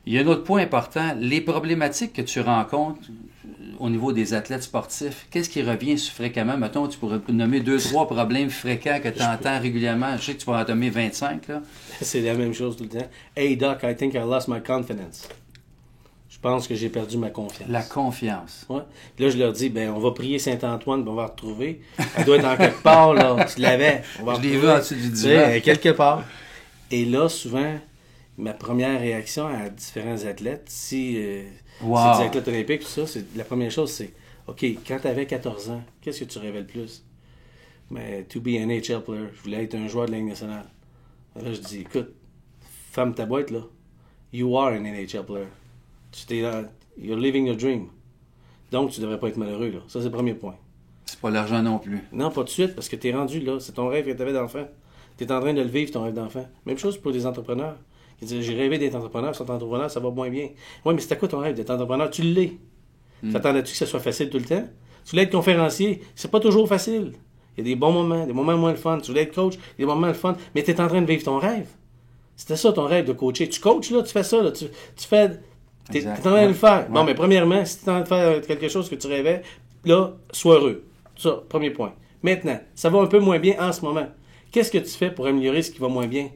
Il y a un autre point important, les problématiques que tu rencontres au niveau des athlètes sportifs, qu'est-ce qui revient fréquemment? Mettons, tu pourrais nommer 2-3 problèmes fréquents que tu entends régulièrement. Je sais que tu pourrais en nommer 25, là. C'est la même chose tout le temps. Hey Doc, I think I lost my confidence. Je pense que j'ai perdu ma confiance. La confiance. Ouais. Puis là, je leur dis, ben, on va prier Saint-Antoine, puis on va la retrouver. Elle doit être en quelque part, là. Tu l'avais. Je l'ai vu en dessous du divan. Quelque part. Et là, souvent, ma première réaction à différents athlètes, si c'est des athlètes olympiques, tout ça, la première chose, c'est, OK, quand tu avais 14 ans, qu'est-ce que tu rêvais le plus? Ben, to be an NHL player. Je voulais être un joueur de la Ligue nationale. Là, je dis, écoute, ferme ta boîte, là. You are an NHL player. You're living your dream. Donc, tu devrais pas être malheureux, là. Ça, c'est le premier point. C'est pas l'argent non plus. Non, pas de suite, parce que tu es rendu là. C'est ton rêve que tu avais d'enfant. Tu es en train de le vivre, ton rêve d'enfant. Même chose pour les entrepreneurs. Ils disent, j'ai rêvé d'être entrepreneur, si tu es entrepreneur, ça va moins bien. Oui, mais c'était quoi ton rêve d'être entrepreneur? Tu l'es. T'attendais-tu que ça soit facile tout le temps? Tu voulais être conférencier, c'est pas toujours facile. Il y a des bons moments, des moments moins le fun. Tu voulais être coach, des moments le fun, mais tu es en train de vivre ton rêve. C'était ça ton rêve de coacher. Tu coaches, là, tu fais ça, là, tu fais... T'es en train de le faire. Ouais. Bon, mais premièrement, si tu es en train de faire quelque chose que tu rêvais, là, sois heureux. Ça, premier point. Maintenant, ça va un peu moins bien en ce moment. Qu'est-ce que tu fais pour améliorer ce qui va moins bien?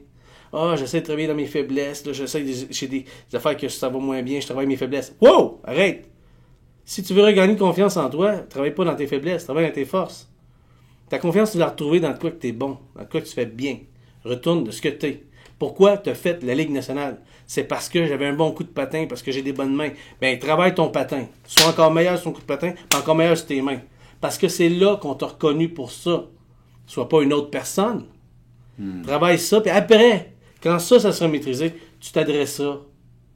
Ah, j'essaie de travailler dans mes faiblesses. Là, j'ai des affaires que ça va moins bien, je travaille mes faiblesses. Wow! Arrête! Si tu veux regagner confiance en toi, travaille pas dans tes faiblesses, travaille dans tes forces. Ta confiance, tu l'as retrouvée dans quoi que tu es bon, dans quoi que tu fais bien. Retourne de ce que tu es. Pourquoi tu as fait la Ligue nationale? C'est parce que j'avais un bon coup de patin, parce que j'ai des bonnes mains. Bien, travaille ton patin. Sois encore meilleur sur ton coup de patin, puis encore meilleur sur tes mains. Parce que c'est là qu'on t'a reconnu pour ça. Sois pas une autre personne. Travaille ça, puis après, quand ça sera maîtrisé, tu t'adresses ça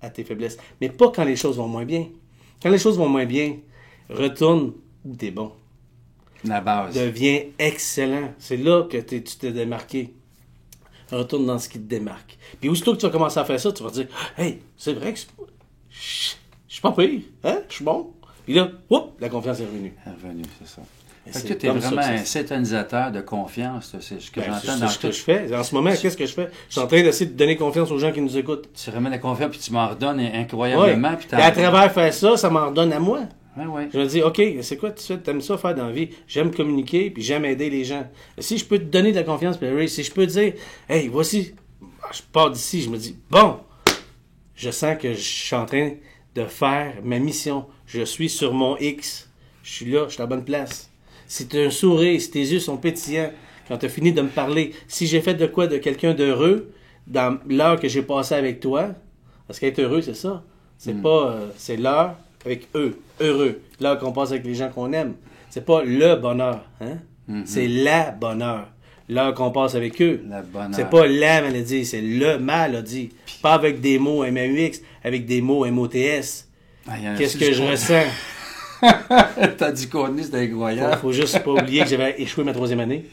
à tes faiblesses. Mais pas quand les choses vont moins bien. Quand les choses vont moins bien, retourne où t'es bon. La base. Deviens excellent. C'est là que tu t'es démarqué. Retourne dans ce qui te démarque. Puis aussitôt que tu vas commencer à faire ça, tu vas dire, hey, c'est vrai que je suis pas pire, hein? Je suis bon. Puis là, la confiance est revenue. C'est ça. Fait que tu es vraiment un syntonisateur de confiance. C'est ce que j'entends dans ce que je fais. En ce moment, qu'est-ce que je fais? Je suis en train d'essayer de donner confiance aux gens qui nous écoutent. Tu remets la confiance, puis tu m'en redonnes incroyablement. Ouais. Et à travers faire ça, ça m'en redonne à moi. Ouais. Je me dis, OK, c'est quoi tu fais? T'aimes ça faire dans la vie? J'aime communiquer, puis j'aime aider les gens. Si je peux te donner de la confiance, Perry, si je peux te dire, hey, voici, je pars d'ici, je me dis, bon, je sens que je suis en train de faire ma mission. Je suis sur mon X. Je suis là, je suis à la bonne place. Si tu as un sourire, si tes yeux sont pétillants, quand tu as fini de me parler, si j'ai fait de quoi de quelqu'un d'heureux, dans l'heure que j'ai passée avec toi, parce qu'être heureux, c'est ça. C'est pas, c'est l'heure avec eux, heureux. L'heure qu'on passe avec les gens qu'on aime. C'est pas le bonheur, hein? C'est la bonheur. L'heure qu'on passe avec eux. La bonheur. C'est pas la maladie, c'est le maladie. Pas avec des mots MAUX, avec des mots MOTS. Qu'est-ce que je ressens? T'as dit qu'on est, c'était incroyable. Faut juste pas oublier que j'avais échoué ma 3e année.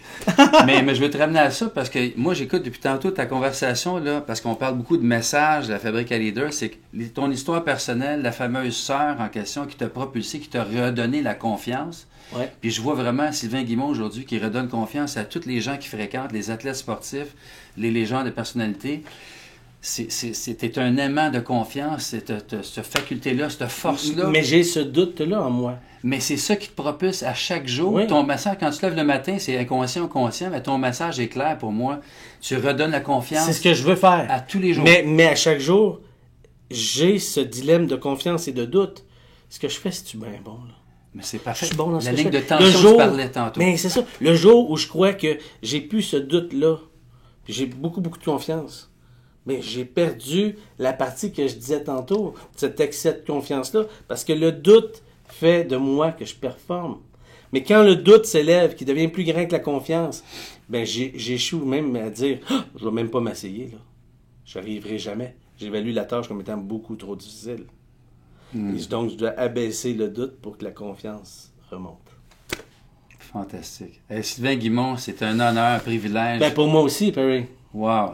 mais je veux te ramener à ça parce que moi, j'écoute depuis tantôt ta conversation, là, parce qu'on parle beaucoup de messages de la Fabrique à Leader. C'est que ton histoire personnelle, la fameuse sœur en question qui t'a propulsé, qui t'a redonné la confiance. Ouais. Puis je vois vraiment Sylvain Guimond aujourd'hui qui redonne confiance à tous les gens qui fréquentent, les athlètes sportifs, les légendes de personnalités. C'était un aimant de confiance, cette faculté-là, cette force-là. Mais j'ai ce doute-là en moi. Mais c'est ça qui te propulse à chaque jour. Oui. Ton message, quand tu te lèves le matin, c'est inconscient ou conscient, mais ton message est clair pour moi. Tu redonnes la confiance. C'est ce que je veux faire. À tous les jours. Mais à chaque jour, j'ai ce dilemme de confiance et de doute. Ce que je fais, c'est-tu bien bon, là? Mais c'est parfait. Je suis bon dans ce la que ligne je de fais. tension, tu parlais tantôt. Mais c'est ça. Le jour où je crois que j'ai plus ce doute-là, puis j'ai beaucoup de confiance, mais j'ai perdu la partie que je disais tantôt, cet excès de confiance-là, parce que le doute fait de moi que je performe. Mais quand le doute s'élève, qui devient plus grand que la confiance, ben j'échoue même à dire « je vais même pas m'essayer, là. Je n'arriverai jamais. » J'évalue la tâche comme étant beaucoup trop difficile. Et donc, je dois abaisser le doute pour que la confiance remonte. Fantastique. Sylvain Guimond, c'est un honneur, un privilège. Ben pour moi aussi, Perry. Wow.